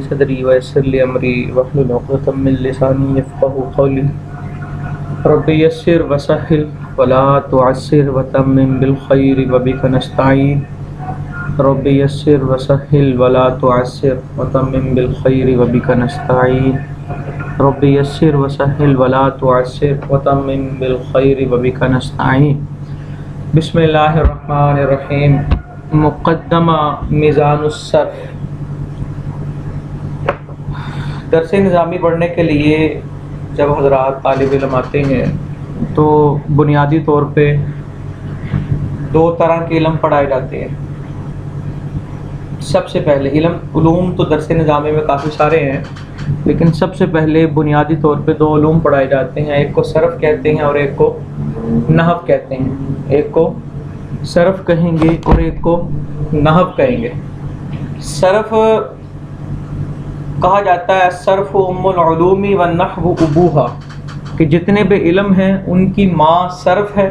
صدری ویسر لی امری واحلل عقدۃ من لسانی یفقهوا قولی رب یسر وسہل ولا تعسر وتمم بالخیر وبک نستعین رب یسر وسہل ولا تعسر وتمم بالخیر وبک نستعین رب یسر وسہل ولا تعسر وتمم بالخیر وبک نستعین۔ بسم اللہ الرحمن الرحیم۔ مقدمہ میزان الصرف۔ درس نظامی پڑھنے کے لیے جب حضرات طالب علم آتے ہیں تو بنیادی طور پہ دو طرح کے علم پڑھائے جاتے ہیں۔ سب سے پہلے علوم تو درس نظامی میں کافی سارے ہیں، لیکن سب سے پہلے بنیادی طور پہ دو علوم پڑھائے جاتے ہیں، ایک کو صرف کہتے ہیں اور ایک کو نحو کہتے ہیں۔ ایک کو صرف کہیں گے اور ایک کو نحو کہیں گے۔ صرف کہا جاتا ہے صرف ام العلوم والنحو ابوہا، کہ جتنے بھی علم ہیں ان کی ماں صرف ہے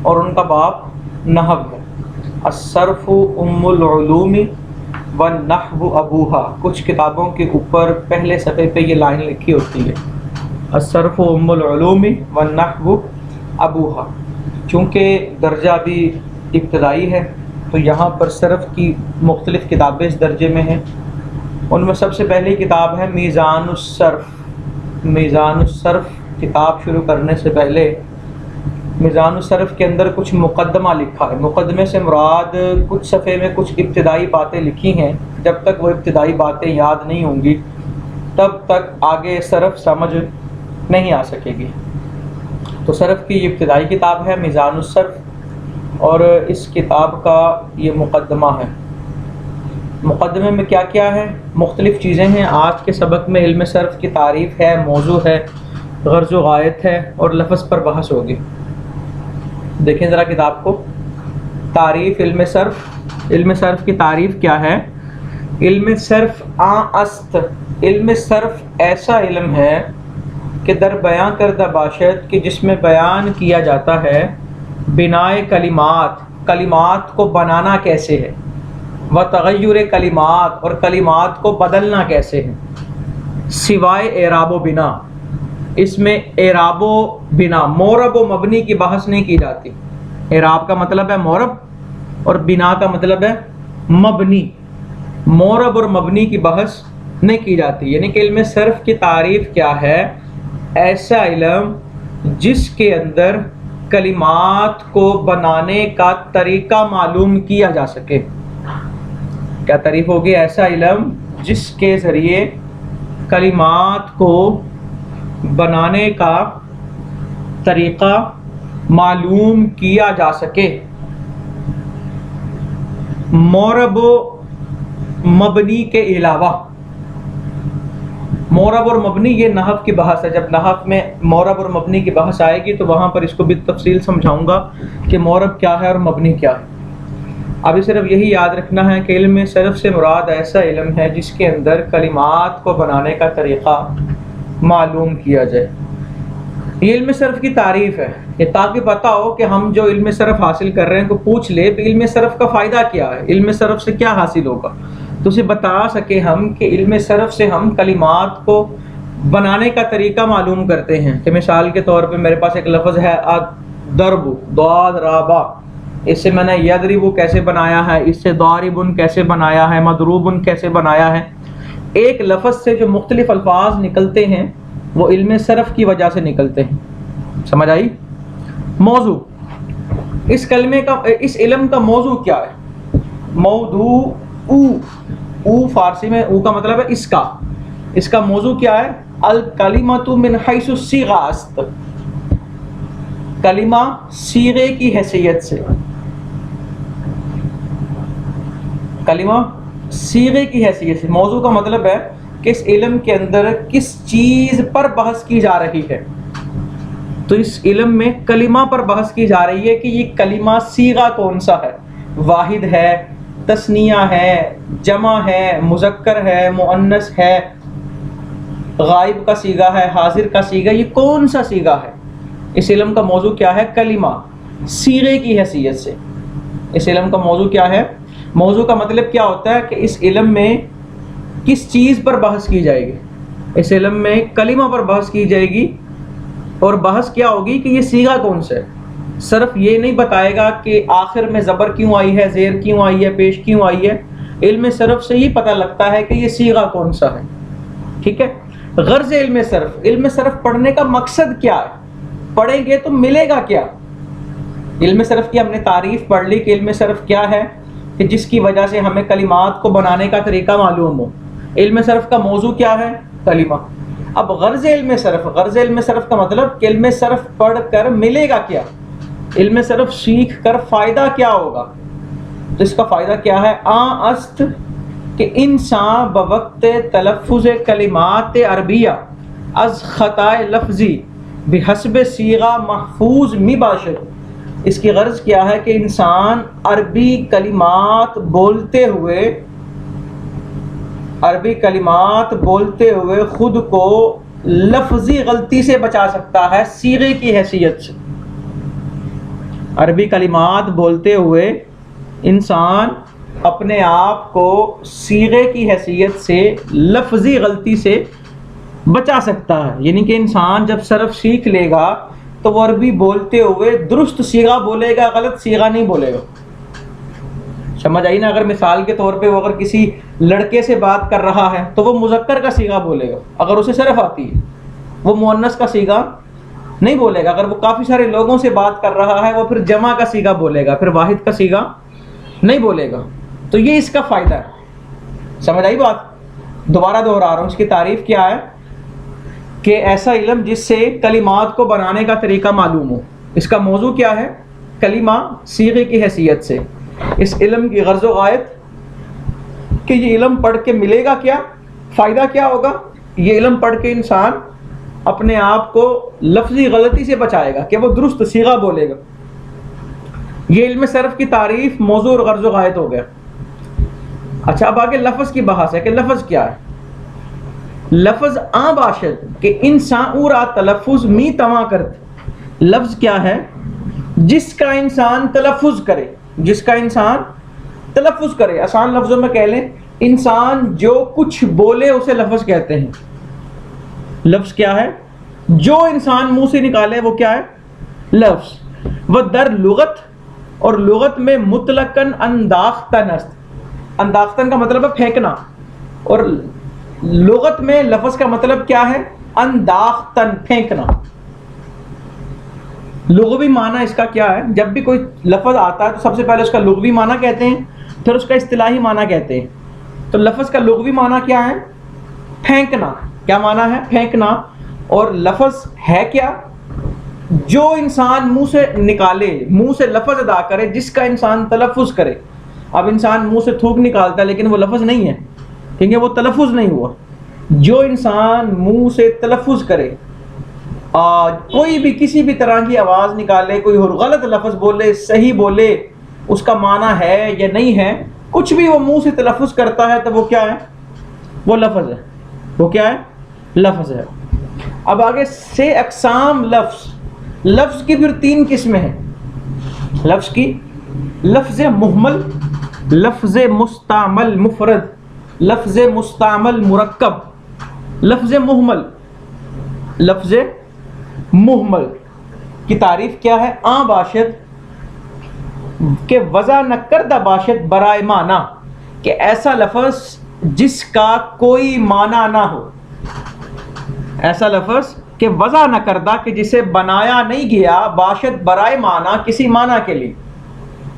اور ان کا باپ نحو ہے۔ الصرف ام العلوم والنحو ابوہا، کچھ کتابوں کے اوپر پہلے صفحے پہ یہ لائن لکھی ہوتی ہے، الصرف ام العلوم والنحو ابوہا۔ چونکہ درجہ بھی ابتدائی ہے تو یہاں پر صرف کی مختلف کتابیں اس درجے میں ہیں۔ ان میں سب سے پہلی کتاب ہے میزان الصرف۔ میزان الصرف کتاب شروع کرنے سے پہلے میزان الصرف کے اندر کچھ مقدمہ لکھا ہے۔ مقدمے سے مراد کچھ صفحے میں کچھ ابتدائی باتیں لکھی ہیں، جب تک وہ ابتدائی باتیں یاد نہیں ہوں گی تب تک آگے صرف سمجھ نہیں آ سکے گی۔ تو صرف کی یہ ابتدائی کتاب ہے میزان الصرف، اور اس کتاب کا یہ مقدمہ ہے۔ مقدمے میں کیا کیا ہے؟ مختلف چیزیں ہیں۔ آج کے سبق میں علم صرف کی تعریف ہے، موضوع ہے، غرض و غایت ہے اور لفظ پر بحث ہوگی۔ دیکھیں ذرا کتاب کو۔ تعریف علم صرف۔ علم صرف کی تعریف کیا ہے؟ علم صرف است، علم صرف ایسا علم ہے کہ در بیان کردہ باشد کہ جس میں بیان کیا جاتا ہے بنائے کلمات، کلمات کو بنانا کیسے ہے، و تغیر کلمات، اور کلمات کو بدلنا کیسے ہے، سوائے اعراب و بنا۔ اس میں اعراب و بنا، مورب و مبنی کی بحث نہیں کی جاتی۔ اعراب کا مطلب ہے مورب اور بنا کا مطلب ہے مبنی۔ مورب اور مبنی کی بحث نہیں کی جاتی۔ یعنی کہ علم صرف کی تعریف کیا ہے؟ ایسا علم جس کے اندر کلمات کو بنانے کا طریقہ معلوم کیا جا سکے۔ کیا تعریف ہوگی؟ ایسا علم جس کے ذریعے کلمات کو بنانے کا طریقہ معلوم کیا جا سکے۔ مورب و مبنی کے علاوہ، مورب اور مبنی یہ نحو کی بحث ہے۔ جب نحو میں مورب اور مبنی کی بحث آئے گی تو وہاں پر اس کو بھی تفصیل سمجھاؤں گا کہ مورب کیا ہے اور مبنی کیا ہے۔ ابھی صرف یہی یاد رکھنا ہے کہ علم صرف سے مراد ایسا علم ہے جس کے اندر کلمات کو بنانے کا طریقہ معلوم کیا جائے۔ یہ علم صرف کی تعریف ہے، یہ تاکہ پتہ ہو کہ ہم جو علم صرف حاصل کر رہے ہیں کو پوچھ لے کہ علم صرف کا فائدہ کیا ہے، علم صرف سے کیا حاصل ہوگا، تو اسے بتا سکے ہم کہ علم صرف سے ہم کلمات کو بنانے کا طریقہ معلوم کرتے ہیں۔ کہ مثال کے طور پہ میرے پاس ایک لفظ ہے الضرب، ضاد رابا، اس سے میں نے یضرب کیسے بنایا ہے، اس سے ضارب کیسے بنایا ہے، مضروب کیسے بنایا ہے۔ ایک لفظ سے جو مختلف الفاظ نکلتے ہیں وہ علم صرف کی وجہ سے نکلتے ہیں۔ سمجھ آئی؟ موضوع، اس کلمے کا، اس علم کا موضوع کیا ہے؟ موضوع او فارسی میں او کا مطلب ہے اس کا موضوع کیا ہے؟ الکلمۃ من حیث الصیغہ است، کلمہ صیغے کی حیثیت سے، کلمہ صیغے کی حیثیت سے۔ موضوع کا مطلب ہے کہ اس علم کے اندر کس چیز پر بحث کی جا رہی ہے۔ تو اس علم میں کلمہ پر بحث کی جا رہی ہے کہ یہ کلمہ صیغہ کون سا ہے، واحد ہے، تثنیہ ہے، جمع ہے، مذکر ہے، مؤنث ہے، غائب کا صیغہ ہے، حاضر کا صیغہ، یہ کون سا صیغہ ہے؟ اس علم کا موضوع کیا ہے؟ کلمہ صیغے کی حیثیت سے۔ اس علم کا موضوع کیا ہے؟ موضوع کا مطلب کیا ہوتا ہے کہ اس علم میں کس چیز پر بحث کی جائے گی؟ اس علم میں کلمہ پر بحث کی جائے گی، اور بحث کیا ہوگی کہ یہ صیغہ کون سا ہے۔ صرف یہ نہیں بتائے گا کہ آخر میں زبر کیوں آئی ہے، زیر کیوں آئی ہے، پیش کیوں آئی ہے، علم صرف سے ہی پتہ لگتا ہے کہ یہ صیغہ کون سا ہے، ٹھیک ہے۔ غرض علم صرف پڑھنے کا مقصد کیا ہے، پڑھیں گے تو ملے گا کیا؟ علم صرف کی ہم نے تعریف پڑھ لی کہ علم صرف کیا ہے، کہ جس کی وجہ سے ہمیں کلمات کو بنانے کا طریقہ معلوم ہو۔ علم صرف کا موضوع کیا ہے؟ کلمہ۔ اب غرض علم صرف کا مطلب کہ علم صرف پڑھ کر ملے گا کیا، علم صرف سیکھ کر فائدہ کیا ہوگا۔ تو اس کا فائدہ کیا ہے؟ است کہ انسان بوقت تلفظ کلمات عربیہ از خطائے لفظی بحسب صیغہ محفوظ می باشد۔ اس کی غرض کیا ہے کہ انسان عربی کلمات بولتے ہوئے خود کو لفظی غلطی سے بچا سکتا ہے، صیغے کی حیثیت سے۔ عربی کلمات بولتے ہوئے انسان اپنے آپ کو صیغے کی حیثیت سے لفظی غلطی سے بچا سکتا ہے، یعنی کہ انسان جب صرف سیکھ لے گا تو وہ عربی بولتے ہوئے درست صیغہ بولے گا، غلط صیغہ نہیں بولے گا۔ سمجھ آئی نا؟ اگر مثال کے طور پہ وہ اگر کسی لڑکے سے بات کر رہا ہے تو وہ مذکر کا صیغہ بولے گا اگر اسے صرف آتی ہے، وہ مؤنث کا صیغہ نہیں بولے گا۔ اگر وہ کافی سارے لوگوں سے بات کر رہا ہے وہ پھر جمع کا صیغہ بولے گا، پھر واحد کا صیغہ نہیں بولے گا۔ تو یہ اس کا فائدہ ہے۔ سمجھ آئی بات؟ دوبارہ دہرا رہا ہوں، اس کی تعریف کیا ہے کہ ایسا علم جس سے کلمات کو بنانے کا طریقہ معلوم ہو۔ اس کا موضوع کیا ہے؟ کلمہ صیغے کی حیثیت سے۔ اس علم کی غرض و غایت کہ یہ علم پڑھ کے ملے گا کیا، فائدہ کیا ہوگا؟ یہ علم پڑھ کے انسان اپنے آپ کو لفظی غلطی سے بچائے گا کہ وہ درست صیغہ بولے گا۔ یہ علم صرف کی تعریف، موضوع اور غرض و غایت ہو گیا۔ اچھا، اب آگے لفظ کی بحث ہے کہ لفظ کیا ہے۔ لفظ آ باشد کہ انسان اورا تلفظ می تما کرت۔ لفظ کیا ہے؟ جس کا انسان تلفظ کرے، جس کا انسان تلفظ کرے۔ آسان لفظوں میں کہہ لیں، انسان جو کچھ بولے اسے لفظ کہتے ہیں۔ لفظ کیا ہے؟ جو انسان منہ سے نکالے وہ کیا ہے؟ لفظ۔ وہ در لغت، اور لغت میں مطلقاً انداختن است۔ انداختن کا مطلب ہے پھینکنا، اور لغت میں لفظ کا مطلب کیا ہے؟ انداختن، پھینکنا۔ لغوی معنی اس کا کیا ہے؟ جب بھی کوئی لفظ آتا ہے تو سب سے پہلے اس کا لغوی معنی کہتے ہیں، پھر اس کا اصطلاحی معنی کہتے ہیں۔ تو لفظ کا لغوی معنی کیا ہے؟ پھینکنا۔ کیا معنی ہے؟ پھینکنا۔ اور لفظ ہے کیا؟ جو انسان منہ سے نکالے، منہ سے لفظ ادا کرے، جس کا انسان تلفظ کرے۔ اب انسان منہ سے تھوک نکالتا ہے لیکن وہ لفظ نہیں ہے، کیونکہ وہ تلفظ نہیں ہوا۔ جو انسان منہ سے تلفظ کرے، کوئی بھی کسی بھی طرح کی آواز نکالے، کوئی غلط لفظ بولے، صحیح بولے، اس کا معنی ہے یا نہیں ہے، کچھ بھی وہ منہ سے تلفظ کرتا ہے تو وہ کیا ہے؟ وہ لفظ ہے۔ وہ کیا ہے؟ لفظ ہے۔ اب آگے سے اقسام لفظ۔ لفظ کی پھر 3 قسمیں ہیں۔ لفظ کی لفظ محمل، لفظ مستعمل مفرد، لفظ مستعمل مرکب۔ لفظ محمل، لفظ محمل کی تعریف کیا ہے؟ آ باشد کہ وضع نہ کردہ باشد برائے معنی، کہ ایسا لفظ جس کا کوئی معنی نہ ہو۔ ایسا لفظ کہ وضع نہ کردہ، کہ جسے بنایا نہیں گیا، باشد برائے معنی، کسی معنی کے لیے،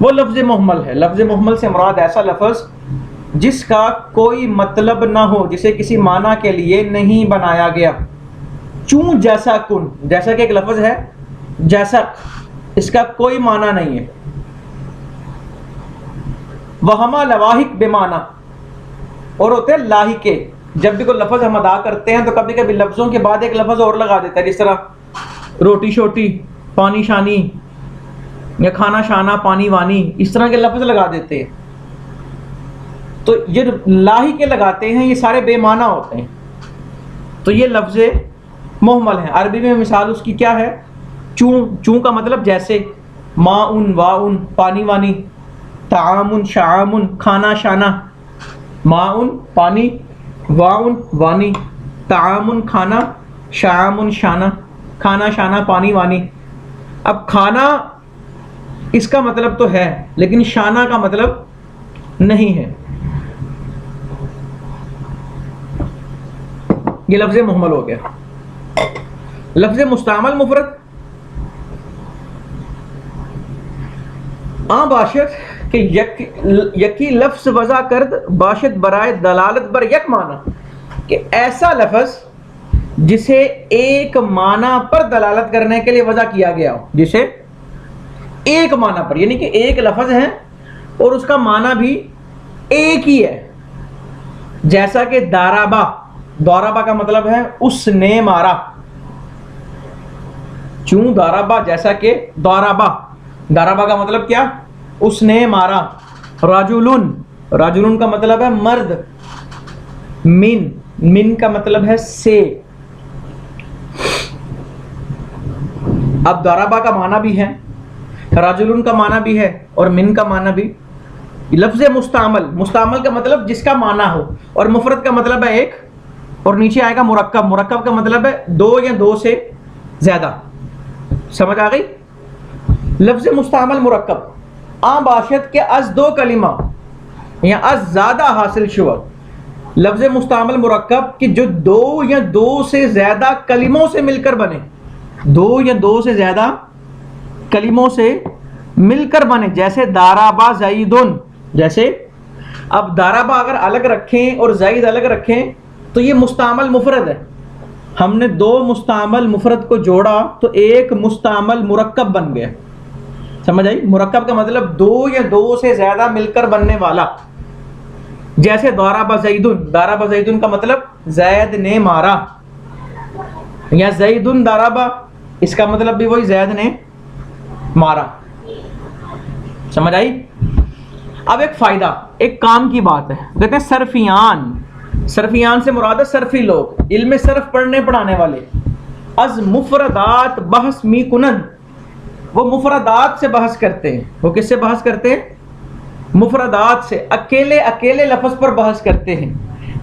وہ لفظ محمل ہے۔ لفظ محمل سے مراد ایسا لفظ جس کا کوئی مطلب نہ ہو، جسے کسی معنی کے لیے نہیں بنایا گیا۔ چون جیسا کن، جیسا کہ ایک لفظ ہے جیسا، اس کا کوئی معنی نہیں ہے۔ وہما لواحق بے معنی، اور ہوتے ہیں لاحقے۔ جب بھی کوئی لفظ ہم ادا کرتے ہیں تو کبھی کبھی لفظوں کے بعد ایک لفظ اور لگا دیتا ہے، جس طرح روٹی شوٹی، پانی شانی، یا کھانا شانا، پانی وانی، اس طرح کے لفظ لگا دیتے ہیں۔ تو یہ لاحقے لگاتے ہیں، یہ سارے بے معنی ہوتے ہیں۔ تو یہ لفظ محمل ہے۔ عربی میں مثال اس کی کیا ہے؟ چون۔ چون کا مطلب جیسے، ماؤن واؤن، پانی وانی، طعام شعام، کھانا شانا۔ ماؤن پانی، واؤن وانی، طعام کھانا، شعام شانہ کھانا شانہ پانی وانی. اب کھانا اس کا مطلب تو ہے لیکن شانہ کا مطلب نہیں ہے. یہ لفظ محمل ہو گیا. لفظ مستعمل مفرد باشد کہ یکی لفظ وضع کرد باشد برائے دلالت بر یک معنی، کہ ایسا لفظ جسے ایک معنی پر دلالت کرنے کے لیے وضع کیا گیا ہو، جسے ایک معنی پر، یعنی کہ ایک لفظ ہے اور اس کا معنی بھی ایک ہی ہے. جیسا کہ دارابا، دارابا کا مطلب ہے اس نے مارا. چوں دارابا، جیسا کہ دارابا، دارابا کا مطلب کیا؟ اس نے مارا. راجولن، راجولن کا مطلب ہے مرد. من، من کا مطلب ہے سے. اب دارابا کا معنی بھی ہے، راجولن کا معنی بھی ہے اور من کا معنی بھی. لفظ مستعمل، مستعمل کا مطلب جس کا معنی ہو، اور مفرد کا مطلب ہے ایک، اور نیچے آئے گا مرکب. مرکب کا مطلب ہے دو یا دو سے زیادہ. سمجھ آ گئی؟ لفظ مستعمل مرکب باشد کے از دو کلمہ یا از زیادہ حاصل شوا. لفظ مستعمل مرکب کہ جو دو یا دو سے زیادہ کلموں سے مل کر بنے، دو یا دو سے زیادہ کلموں سے مل کر بنے. جیسے دارابا زیدن، جیسے اب دارابا اگر الگ رکھیں اور زید الگ رکھیں تو یہ مستعمل مفرد ہے. ہم نے دو مستعمل مفرد کو جوڑا تو ایک مستعمل مرکب بن گیا. سمجھ آئی؟ مرکب کا مطلب دو یا دو سے زیادہ مل کر بننے والا. جیسے دارابا زیدن، دارابا زیدن کا مطلب زید نے مارا، یا زیدن دارابا، اس کا مطلب بھی وہی زید نے مارا. سمجھ آئی؟ اب ایک فائدہ، ایک کام کی بات ہے. کہتے ہیں صرفیان، صرفیان سے مراد ہے صرفی لوگ، علم صرف پڑھنے پڑھانے والے. از مفردات بحث می کنند، وہ مفردات سے بحث کرتے ہیں. وہ کس سے بحث کرتے ہیں؟ مفردات سے. اکیلے اکیلے لفظ پر بحث کرتے ہیں.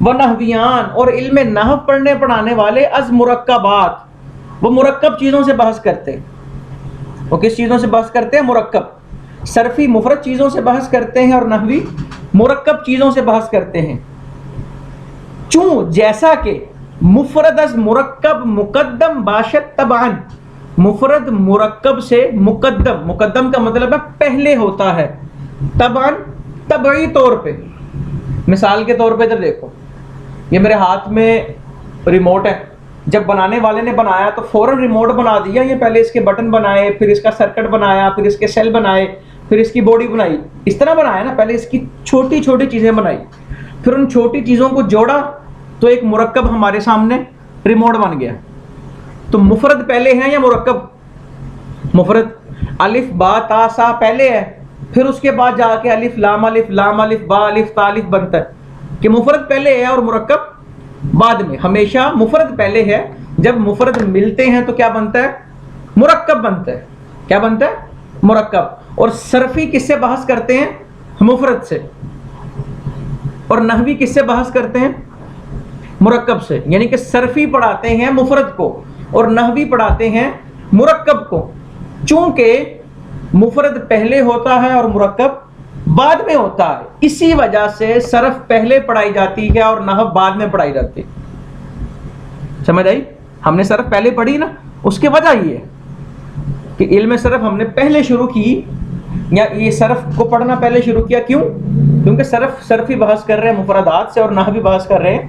وہ نحویان، اور علم نحو پڑھنے پڑھانے والے از مرکبات، وہ مرکب چیزوں سے بحث کرتے ہیں. وہ کس چیزوں سے بحث کرتے ہیں؟ مرکب. صرفی مفرد چیزوں سے بحث کرتے ہیں اور نحوی مرکب چیزوں سے بحث کرتے ہیں. چون جیسا کہ مفرد از مرکب مقدم باشد طبعا، مفرد مرکب سے مقدم، مقدم کا مطلب ہے پہلے ہوتا ہے، طبعا طبعی طور پہ. مثال کے طور پہ ادھر دیکھو، یہ میرے ہاتھ میں ریموٹ ہے. جب بنانے والے نے بنایا تو فوراً ریموٹ بنا دیا. یہ پہلے اس کے بٹن بنائے، پھر اس کا سرکٹ بنایا، پھر اس کے سیل بنائے، پھر اس کی باڈی بنائی. اس طرح بنایا نا، پہلے اس کی چھوٹی چھوٹی چیزیں بنائی، پھر ان چھوٹی چیزوں کو جوڑا تو ایک مرکب ہمارے سامنے ریموٹ بن گیا. تو مفرد پہلے ہے یا مرکب؟ مفرد. الف با تا سا پہلے ہے، پھر اس کے بعد جا کے الف لام الف با الف تا الف بنتا ہے. کہ مفرد پہلے ہے اور مرکب بعد میں. ہمیشہ مفرد پہلے ہے، جب مفرد ملتے ہیں تو کیا بنتا ہے؟ مرکب بنتا ہے. کیا بنتا ہے؟ مرکب. اور صرفی کس سے بحث کرتے ہیں؟ مفرد سے. اور نحوی کس سے بحث کرتے ہیں؟ مرکب سے. یعنی کہ صرفی پڑھاتے ہیں مفرد کو اور نحوی پڑھاتے ہیں مرکب کو. چونکہ مفرد پہلے ہوتا ہے اور مرکب بعد میں ہوتا ہے، اسی وجہ سے صرف پہلے پڑھائی جاتی ہے اور نحو بعد میں پڑھائی جاتی ہے. سمجھ آئی؟ ہم نے صرف پہلے پڑھی نا، اس کی وجہ یہ ہے کہ علم صرف ہم نے پہلے شروع کی، یا یہ صرف کو پڑھنا پہلے شروع کیا. کیوں؟ کیونکہ صرفی بحث کر رہے ہیں مفردات سے اور نحوی بحث کر رہے ہیں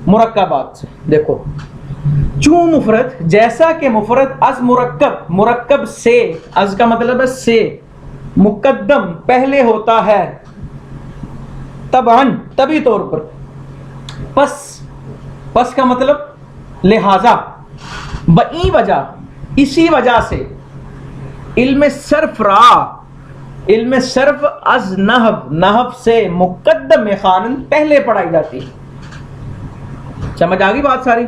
مرکبات سے. دیکھو، چون مفرد جیسا کہ مفرد از مرکب، مرکب سے، از کا مطلب ہے سے، مقدم پہلے ہوتا ہے، طبعاً طبی طور پر. پس کا مطلب لہذا، بئی وجہ، اسی وجہ سے علم صرف علم صرف از نحو سے مقدم خانن پہلے پڑھائی جاتی ہے. سمجھ آ گئی بات ساری؟